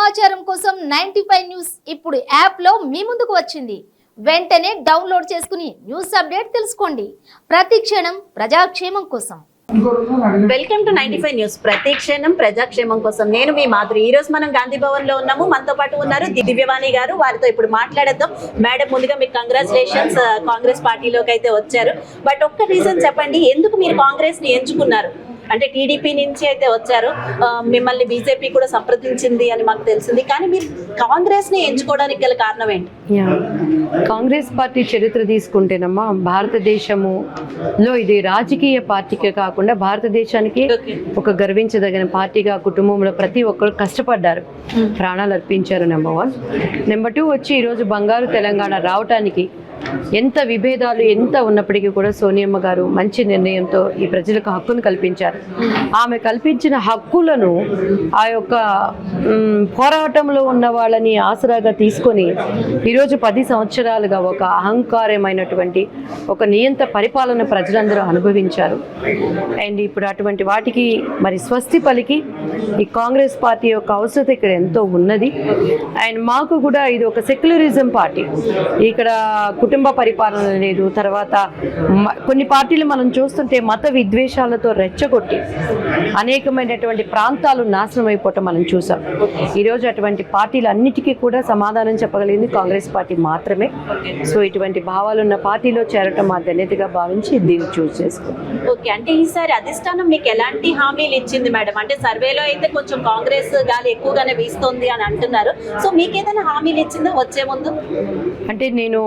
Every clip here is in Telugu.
సమాచారం కోసం 95 న్యూస్ ఇప్పుడు యాప్లో మీ ముందుకు వచ్చింది. వెంటనే డౌన్లోడ్ చేసుకుని న్యూస్ అప్డేట్ తెలుసుకోండి. ప్రతి క్షణం ప్రజాక్షేమం కోసం. Welcome to 95 news. ప్రతి క్షణం ప్రజాక్షేమం కోసం. నేను మీ మాధురి. ఈ రోజు మనం గాంధీ భవన్ లో ఉన్నాము. మనతో పాటు ఉన్నారు దివ్యవాణి గారు. వారితో ఇప్పుడు మాట్లాడేద్దాం. మేడం, ముందుగా మీకు కంగ్రాచులేషన్స్, కాంగ్రెస్ పార్టీలోకి అయితే వచ్చారు. బట్ ఒక్క రీజన్ చెప్పండి, ఎందుకు మీరు కాంగ్రెస్ ని ఎంచుకున్నారు? అంటే టీడీపీ నుంచి అయితే వచ్చారు, మిమ్మల్ని బీజేపీ కూడా సంప్రదించింది అని మాకు తెలిసింది, కానీ మీరు కాంగ్రెస్ ని ఎంచుకోవడానికి గల కారణం ఏంటి? కాంగ్రెస్ పార్టీ చరిత్ర తీసుకుంటేనమ్మా, భారతదేశములో ఇది రాజకీయ పార్టీకే కాకుండా భారతదేశానికి ఒక గర్వించదగిన పార్టీగా కుటుంబంలో ప్రతి ఒక్కరు కష్టపడ్డారు, ప్రాణాలు అర్పించారు. నెంబర్ 1. నెంబర్ 2 వచ్చి ఈరోజు బంగారు తెలంగాణ రావటానికి ఎంత విభేదాలు ఎంత ఉన్నప్పటికీ కూడా సోనియమ్మ గారు మంచి నిర్ణయంతో ఈ ప్రజలకు హక్కును కల్పించారు. ఆమె కల్పించిన హక్కులను ఆ యొక్క పోరాటంలో ఉన్న వాళ్ళని ఆసరాగా తీసుకొని ఈరోజు 10 సంవత్సరాలుగా ఒక అహంకారమైనటువంటి ఒక నియంత పరిపాలన ప్రజలందరూ అనుభవించారు. అండ్ ఇప్పుడు అటువంటి వాటికి మరి స్వస్తి పలికి ఈ కాంగ్రెస్ పార్టీ యొక్క అవసరత ఇక్కడ ఎంతో ఉన్నది. అండ్ మాకు కూడా ఇది ఒక సెక్యులరిజం పార్టీ. ఇక్కడ కుటుంబ పరిపాలన లేదు. తర్వాత కొన్ని పార్టీలు మనం చూస్తుంటే మత విద్వేషాలతో రెచ్చగొట్టి అనేకమైనటువంటి ప్రాంతాలు నాశనం అయిపోవటం మనం చూసాం. ఈరోజు అటువంటి పార్టీలు అన్నిటికీ కూడా సమాధానం చెప్పగలిగింది కాంగ్రెస్ పార్టీ మాత్రమే. సో ఇటువంటి భావాలు ఉన్న పార్టీలో చేరటం మా ధన్యతగా భావించి దీన్ని చూస్ చేసుకుంటాం. ఓకే, అంటే ఈసారి అధిష్టానం మీకు ఎలాంటి హామీలు ఇచ్చింది మేడం? అంటే సర్వేలో అయితే కొంచెం కాంగ్రెస్ గాలి ఎక్కువగానే వీస్తుంది అని అంటున్నారు. సో మీకు ఏదైనా హామీలు ఇచ్చిందా వచ్చే ముందు? అంటే నేను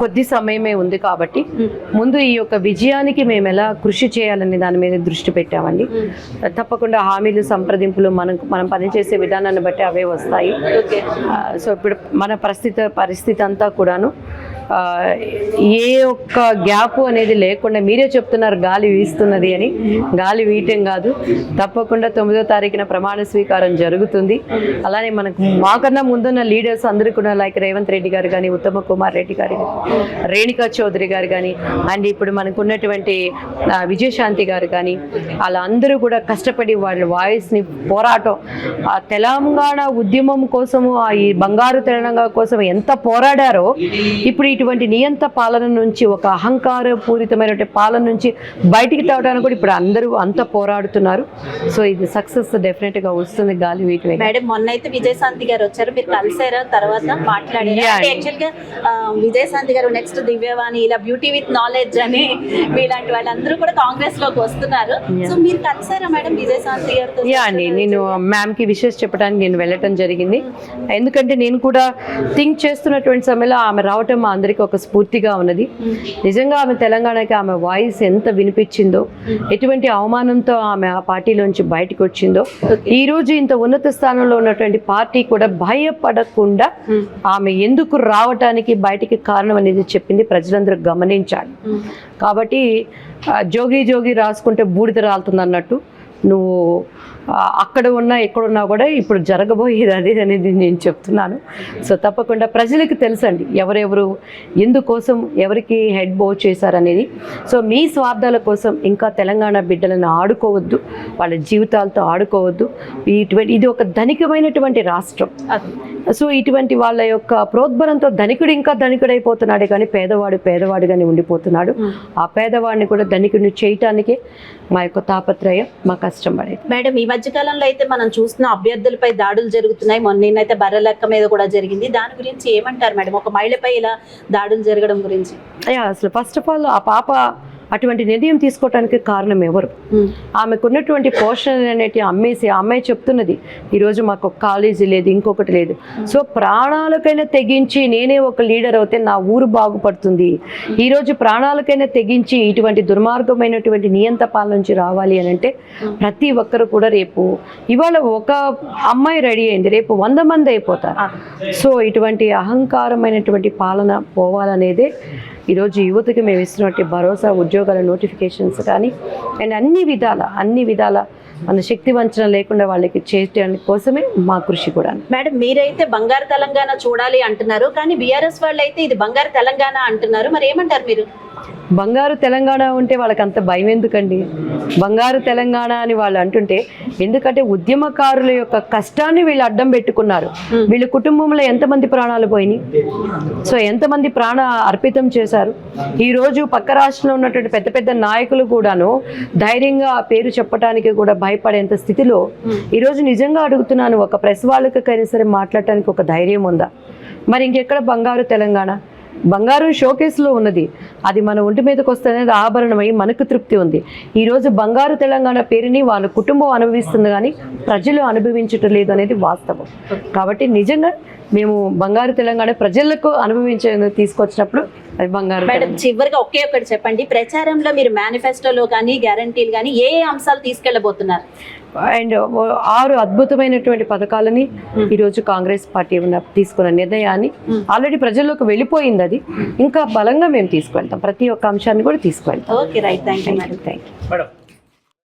కొద్ది సమయమే ఉంది కాబట్టి ముందు ఈ యొక్క విజయానికి మేము ఎలా కృషి చేయాలనే దాని మీద దృష్టి పెట్టామండి. తప్పకుండా హామీలు, సంప్రదింపులు మనం పనిచేసే విధానాన్ని బట్టి అవే వస్తాయి. సో ఇప్పుడు మన పరిస్థితి అంతా కూడాను ఏ ఒక్క గ్యాప్ అనేది లేకుండా, మీరే చెప్తున్నారు గాలి వీస్తున్నది అని. గాలి వీయటం కాదు, తప్పకుండా 9వ తారీఖున ప్రమాణ స్వీకారం జరుగుతుంది. అలానే మనకు మాకన్నా ముందున్న లీడర్స్ అందరూ కూడా లైక్ రేవంత్ రెడ్డి గారు కానీ, ఉత్తమ కుమార్ రెడ్డి గారు, రేణుకా చౌదరి గారు కానీ, అండ్ ఇప్పుడు మనకు ఉన్నటువంటి విజయశాంతి గారు కానీ, వాళ్ళందరూ కూడా కష్టపడి వాళ్ళ వాయిస్ని పోరాటం, ఆ తెలంగాణ ఉద్యమం కోసము, ఈ బంగారు తెలంగాణ కోసం ఎంత పోరాడారో, ఇప్పుడు ఇటువంటి నియంత పాలన నుంచి, ఒక అహంకార పూరితమైనటువంటి పాలన నుంచి బయటికి తేవడానికి కూడా ఇప్పుడు అందరూ అంత పోరాడుతున్నారు. సో ఇది సక్సెస్ డెఫినెట్ గా వస్తుంది గాలి వీటి. మేడం, మొన్న అయితే విజయశాంతి గారు వచ్చారు, మీరు కలిసారా? తర్వాత మాట్లాడారు. యాక్చువల్ గా విజయశాంతి గారు నెక్స్ట్ దివ్యవాణి, ఇలా బ్యూటీ విత్ నాలెడ్జ్ అని మీలాంటి వాళ్ళందరూ కూడా కాంగ్రెస్ లోకి వస్తున్నారు. సో మీరు కలిసారా మేడం విజయశాంతి గారితో? అండి, నేను మ్యామ్ కి విషెస్ చెప్పడానికి నేను వెళ్ళటం జరిగింది. ఎందుకంటే నేను కూడా థింక్ చేస్తున్నటువంటి సమయంలో ఆమె రావటం మా అందరికీ ఒక స్ఫూర్తిగా ఉన్నది. నిజంగా ఆమె తెలంగాణకి ఆమె వాయిస్ ఎంత వినిపించిందో, ఎటువంటి అవమానంతో ఆమె ఆ పార్టీలోంచి బయటకు వచ్చిందో, ఈ రోజు ఇంత ఉన్నత స్థానంలో ఉన్నటువంటి పార్టీ కూడా భయపడకుండా ఆమె ఎందుకు రావటానికి బయటికి కారణం అనేది చెప్పింది. ప్రజలందరూ గమనించాలి. కాబట్టి జోగి రాసుకుంటే బూడిద రాలుతుంది అన్నట్టు, నువ్వు అక్కడ ఉన్నా ఎక్కడున్నా కూడా ఇప్పుడు జరగబోయేది అదే అనేది నేను చెప్తున్నాను. సో తప్పకుండా ప్రజలకు తెలుసండి ఎవరెవరు ఎందుకోసం ఎవరికి హెడ్ బో చేశారనేది. సో మీ స్వార్థాల కోసం ఇంకా తెలంగాణ బిడ్డలను ఆడుకోవద్దు, వాళ్ళ జీవితాలతో ఆడుకోవద్దు. ఇది ఒక ధనికమైనటువంటి రాష్ట్రం. సో ఇటువంటి వాళ్ళ యొక్క ప్రోద్బలంతో ధనికుడు ఇంకా ధనికుడైపోతున్నాడే కానీ పేదవాడుగానే ఉండిపోతున్నాడు. ఆ పేదవాడిని కూడా ధనికుడిని చేయటానికే మా యొక్క తాపత్రయం, మా కష్టం పడేది. మేడం, ఈ మధ్యకాలంలో అయితే మనం చూస్తున్న అభ్యర్థులపై దాడులు జరుగుతున్నాయి. మొన్నైతే బర్రెలెక్క మీద కూడా జరిగింది. దాని గురించి ఏమంటారు మేడం? ఒక మహిళపై ఇలా దాడులు జరగడం గురించి. అసలు ఫస్ట్ ఆఫ్ ఆల్ ఆ పాప అటువంటి నిర్ణయం తీసుకోవటానికి కారణం ఎవరు? ఆమెకున్నటువంటి పోషణ అనేటి అమ్మేసి, ఆ అమ్మాయి చెప్తున్నది ఈరోజు మాకు ఒక కాలేజీ లేదు, ఇంకొకటి లేదు. సో ప్రాణాలకైనా తెగించి నేనే ఒక లీడర్ అవుతే నా ఊరు బాగుపడుతుంది. ఈరోజు ప్రాణాలకైనా తెగించి ఇటువంటి దుర్మార్గమైనటువంటి నియంత పాలన నుంచి రావాలి అని అంటే ప్రతి ఒక్కరు కూడా రేపు, ఇవాళ ఒక అమ్మాయి రెడీ అయింది, రేపు 100 మంది అయిపోతారు. సో ఇటువంటి అహంకారమైనటువంటి పాలన పోవాలనేదే ఈరోజు యువతకి మేము ఇస్తున్నట్టు భరోసా, ఉద్యోగాల నోటిఫికేషన్స్ కానీ, అండ్ అన్ని విధాల మన శక్తి వంచన లేకుండా వాళ్ళకి చేయడానికి కోసమే మా కృషి కూడా. మేడం, మీరైతే బంగారు తెలంగాణ చూడాలి అంటున్నారు, కానీ బీఆర్ఎస్ వాళ్ళు అయితే ఇది బంగారు తెలంగాణ అంటున్నారు. మరి ఏమంటారు మీరు? బంగారు తెలంగాణ ఉంటే వాళ్ళకి అంత భయం ఎందుకండి? బంగారు తెలంగాణ అని వాళ్ళు అంటుంటే, ఎందుకంటే ఉద్యమకారుల యొక్క కష్టాన్ని వీళ్ళు అడ్డం పెట్టుకున్నారు. వీళ్ళ కుటుంబంలో ఎంతమంది ప్రాణాలు పోయినాయి, సో ఎంతమంది ప్రాణ అర్పితం చేశారు. ఈరోజు పక్క రాష్ట్రంలో ఉన్నటువంటి పెద్ద పెద్ద నాయకులు కూడాను ధైర్యంగా ఆ పేరు చెప్పడానికి కూడా భయపడేంత స్థితిలో ఈరోజు నిజంగా అడుగుతున్నాను, ఒక ప్రెస్ వాళ్ళకైనా సరే మాట్లాడటానికి ఒక ధైర్యం ఉందా? మరి ఇంకెక్కడ బంగారు తెలంగాణ? బంగారు షోకేస్లో ఉన్నది, అది మన ఒంటి మీదకి వస్తేనేది ఆభరణమై మనకు తృప్తి ఉంది. ఈరోజు బంగారు తెలంగాణ పేరుని వాళ్ళ కుటుంబం అనుభవిస్తుంది కానీ ప్రజలు అనుభవించటం లేదు అనేది వాస్తవం. కాబట్టి నిజంగా మేము బంగారు తెలంగాణ ప్రజలకు అనుభవించే తీసుకొచ్చినప్పుడు అది బంగారు. మేడం చివరిగా ఒకే ఒకటి చెప్పండి, ప్రచారంలో మీరు మేనిఫెస్టోలో కానీ గ్యారంటీలు కానీ ఏ అంశాలు తీసుకెళ్లబోతున్నారు? అండ్ 6 అద్భుతమైనటువంటి పథకాలని ఈరోజు కాంగ్రెస్ పార్టీ తీసుకున్న నిర్ణయాన్ని ఆల్రెడీ ప్రజల్లోకి వెళ్ళిపోయింది, అది ఇంకా బలంగా మేము తీసుకువెళ్తాం, ప్రతి ఒక్క అంశాన్ని కూడా తీసుకువెళ్తాం. Okay right, thank you madam. Thank you.